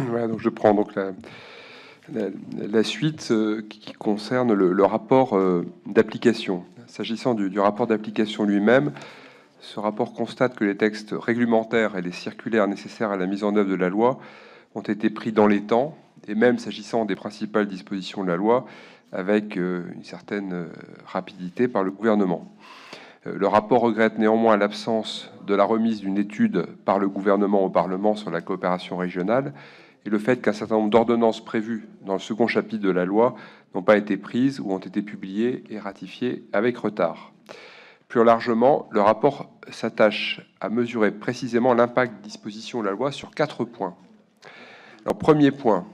Voilà, donc je prends donc la suite qui concerne le rapport d'application. S'agissant du rapport d'application lui-même, ce rapport constate que les textes réglementaires et les circulaires nécessaires à la mise en œuvre de la loi ont été pris dans les temps, et même s'agissant des principales dispositions de la loi, avec une certaine rapidité par le gouvernement. Le rapport regrette néanmoins l'absence de la remise d'une étude par le gouvernement au Parlement sur la coopération régionale et le fait qu'un certain nombre d'ordonnances prévues dans le second chapitre de la loi n'ont pas été prises ou ont été publiées et ratifiées avec retard. Plus largement, le rapport s'attache à mesurer précisément l'impact des dispositions de la loi sur 4 points. Alors, premier point.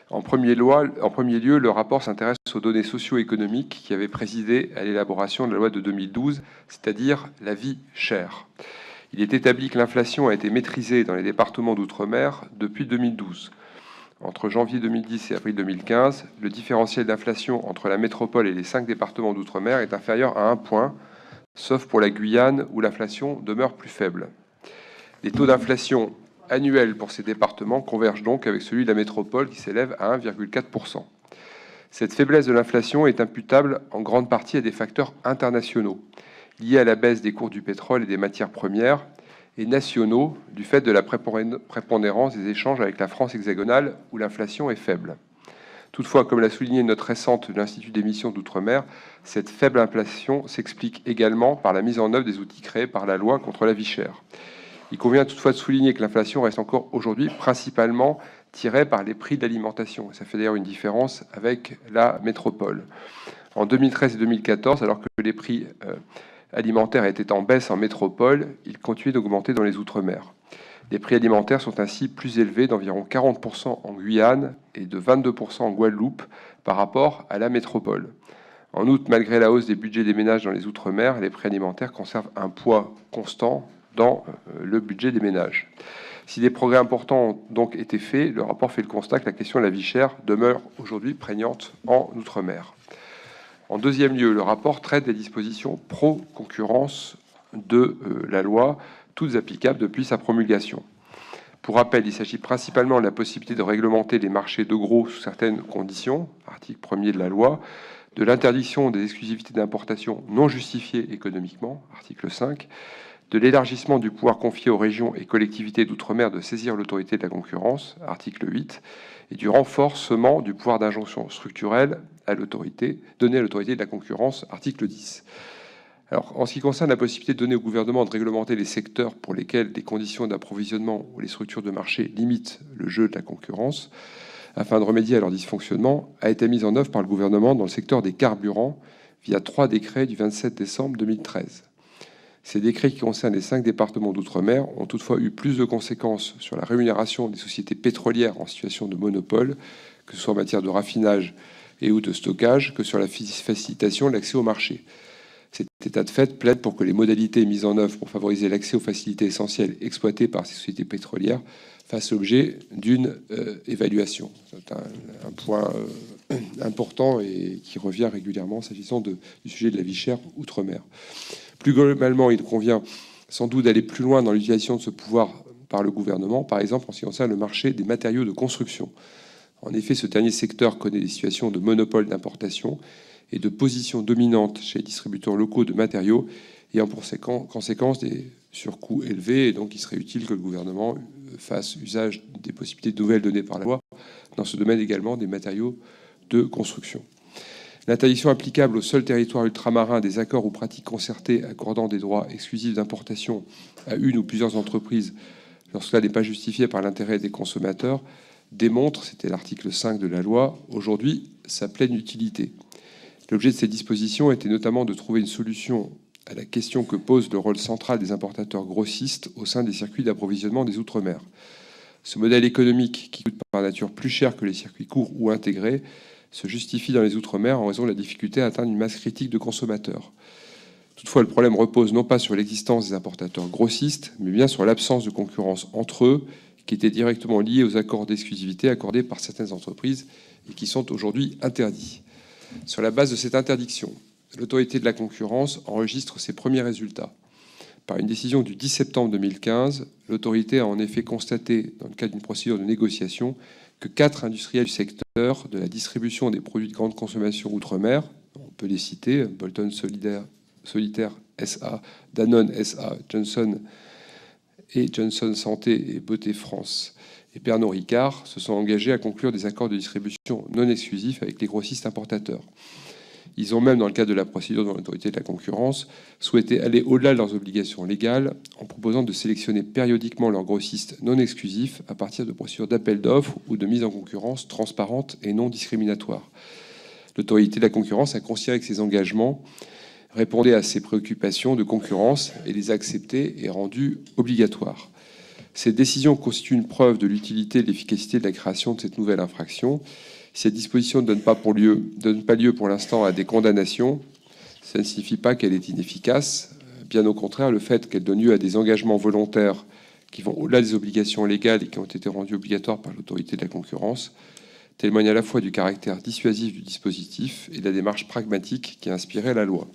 En premier lieu, le rapport s'intéresse aux données socio-économiques qui avaient présidé à l'élaboration de la loi de 2012, c'est-à-dire la vie chère. Il est établi que l'inflation a été maîtrisée dans les départements d'outre-mer depuis 2012. Entre janvier 2010 et avril 2015, le différentiel d'inflation entre la métropole et les 5 départements d'outre-mer est inférieur à 1 point, sauf pour la Guyane où l'inflation demeure plus faible. Les taux d'inflation annuel pour ces départements converge donc avec celui de la métropole qui s'élève à 1,4%. Cette faiblesse de l'inflation est imputable en grande partie à des facteurs internationaux, liés à la baisse des cours du pétrole et des matières premières, et nationaux, du fait de la prépondérance des échanges avec la France hexagonale, où l'inflation est faible. Toutefois, comme l'a souligné une note récente de l'Institut d'émission d'Outre-mer, cette faible inflation s'explique également par la mise en œuvre des outils créés par la loi contre la vie chère. Il convient toutefois de souligner que l'inflation reste encore aujourd'hui principalement tirée par les prix de l'alimentation. Ça fait d'ailleurs une différence avec la métropole. En 2013 et 2014, alors que les prix alimentaires étaient en baisse en métropole, ils continuaient d'augmenter dans les Outre-mer. Les prix alimentaires sont ainsi plus élevés d'environ 40% en Guyane et de 22% en Guadeloupe par rapport à la métropole. En outre, malgré la hausse des budgets des ménages dans les Outre-mer, les prix alimentaires conservent un poids constant dans le budget des ménages. Si des progrès importants ont donc été faits, le rapport fait le constat que la question de la vie chère demeure aujourd'hui prégnante en Outre-mer. En deuxième lieu, le rapport traite des dispositions pro-concurrence de la loi, toutes applicables depuis sa promulgation. Pour rappel, il s'agit principalement de la possibilité de réglementer les marchés de gros sous certaines conditions, article 1er de la loi, de l'interdiction des exclusivités d'importation non justifiées économiquement, article 5, de l'élargissement du pouvoir confié aux régions et collectivités d'outre-mer de saisir l'autorité de la concurrence, article 8, et du renforcement du pouvoir d'injonction structurelle donné à l'autorité de la concurrence, article 10. Alors, en ce qui concerne la possibilité de donner au gouvernement de réglementer les secteurs pour lesquels des conditions d'approvisionnement ou les structures de marché limitent le jeu de la concurrence, afin de remédier à leur dysfonctionnement, a été mise en œuvre par le gouvernement dans le secteur des carburants via 3 décrets du 27 décembre 2013. Ces décrets qui concernent les 5 départements d'outre-mer ont toutefois eu plus de conséquences sur la rémunération des sociétés pétrolières en situation de monopole, que ce soit en matière de raffinage et ou de stockage, que sur la facilitation de l'accès au marché. Cet état de fait plaide pour que les modalités mises en œuvre pour favoriser l'accès aux facilités essentielles exploitées par ces sociétés pétrolières fassent l'objet d'une évaluation. C'est un point important et qui revient régulièrement s'agissant du sujet de la vie chère outre-mer. Plus globalement, il convient sans doute d'aller plus loin dans l'utilisation de ce pouvoir par le gouvernement, par exemple en ce qui concerne le marché des matériaux de construction. En effet, ce dernier secteur connaît des situations de monopole d'importation et de position dominante chez les distributeurs locaux de matériaux et en conséquence des surcoûts élevés. Et donc, il serait utile que le gouvernement fasse usage des possibilités nouvelles données par la loi dans ce domaine également des matériaux de construction. L'interdiction applicable au seul territoire ultramarin des accords ou pratiques concertées accordant des droits exclusifs d'importation à une ou plusieurs entreprises lorsque cela n'est pas justifié par l'intérêt des consommateurs démontre, c'était l'article 5 de la loi, aujourd'hui sa pleine utilité. L'objet de ces dispositions était notamment de trouver une solution à la question que pose le rôle central des importateurs grossistes au sein des circuits d'approvisionnement des Outre-mer. Ce modèle économique, qui coûte par nature plus cher que les circuits courts ou intégrés, se justifie dans les Outre-mer en raison de la difficulté à atteindre une masse critique de consommateurs. Toutefois, le problème repose non pas sur l'existence des importateurs grossistes, mais bien sur l'absence de concurrence entre eux, qui était directement liée aux accords d'exclusivité accordés par certaines entreprises et qui sont aujourd'hui interdits. Sur la base de cette interdiction, l'autorité de la concurrence enregistre ses premiers résultats. Par une décision du 10 septembre 2015, l'autorité a en effet constaté, dans le cadre d'une procédure de négociation, que 4 industriels du secteur de la distribution des produits de grande consommation outre-mer, on peut les citer, Bolton Solitaire SA, Danone SA, Johnson Santé et Beauté France et Pernod Ricard, se sont engagés à conclure des accords de distribution non exclusifs avec les grossistes importateurs. Ils ont même, dans le cadre de la procédure de l'autorité de la concurrence, souhaité aller au-delà de leurs obligations légales en proposant de sélectionner périodiquement leurs grossistes non exclusifs à partir de procédures d'appel d'offres ou de mise en concurrence transparentes et non discriminatoires. L'autorité de la concurrence a considéré que ces engagements répondaient à ces préoccupations de concurrence et les a acceptés et rendus obligatoires. Cette décision constitue une preuve de l'utilité et de l'efficacité de la création de cette nouvelle infraction. Si cette disposition ne donne pas lieu pour l'instant à des condamnations, ça ne signifie pas qu'elle est inefficace. Bien au contraire, le fait qu'elle donne lieu à des engagements volontaires qui vont au-delà des obligations légales et qui ont été rendus obligatoires par l'autorité de la concurrence témoigne à la fois du caractère dissuasif du dispositif et de la démarche pragmatique qui a inspiré la loi.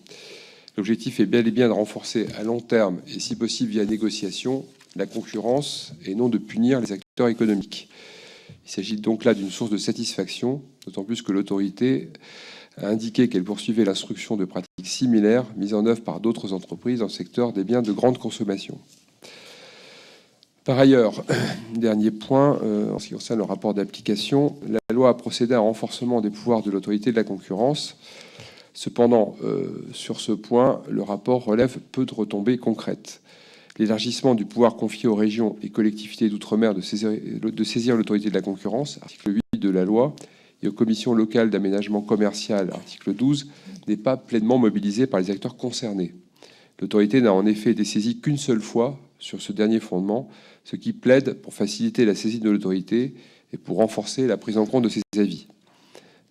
L'objectif est bel et bien de renforcer à long terme, et si possible via négociation, la concurrence et non de punir les acteurs économiques. Il s'agit donc là d'une source de satisfaction, d'autant plus que l'autorité a indiqué qu'elle poursuivait l'instruction de pratiques similaires mises en œuvre par d'autres entreprises dans le secteur des biens de grande consommation. Par ailleurs, dernier point, en ce qui concerne le rapport d'application, la loi a procédé à un renforcement des pouvoirs de l'autorité de la concurrence. Cependant, sur ce point, le rapport relève peu de retombées concrètes. L'élargissement du pouvoir confié aux régions et collectivités d'outre-mer de saisir l'autorité de la concurrence, article 8 de la loi, et aux commissions locales d'aménagement commercial, article 12, n'est pas pleinement mobilisé par les acteurs concernés. L'autorité n'a en effet été saisie qu'une seule fois sur ce dernier fondement, ce qui plaide pour faciliter la saisine de l'autorité et pour renforcer la prise en compte de ses avis.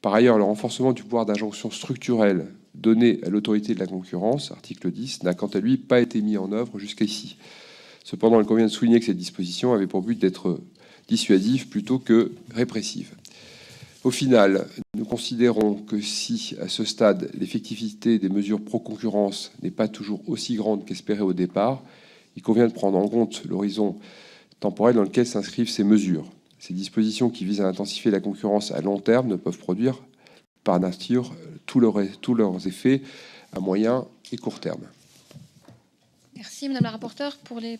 Par ailleurs, le renforcement du pouvoir d'injonction structurelle donné à l'autorité de la concurrence, article 10, n'a quant à lui pas été mis en œuvre jusqu'ici. Cependant, il convient de souligner que cette disposition avait pour but d'être dissuasive plutôt que répressive. Au final, nous considérons que si, à ce stade, l'effectivité des mesures pro-concurrence n'est pas toujours aussi grande qu'espéré au départ, il convient de prendre en compte l'horizon temporel dans lequel s'inscrivent ces mesures. Ces dispositions qui visent à intensifier la concurrence à long terme ne peuvent produire, par nature, tous leurs effets à moyen et court terme. Merci, Madame la rapporteure. Pour les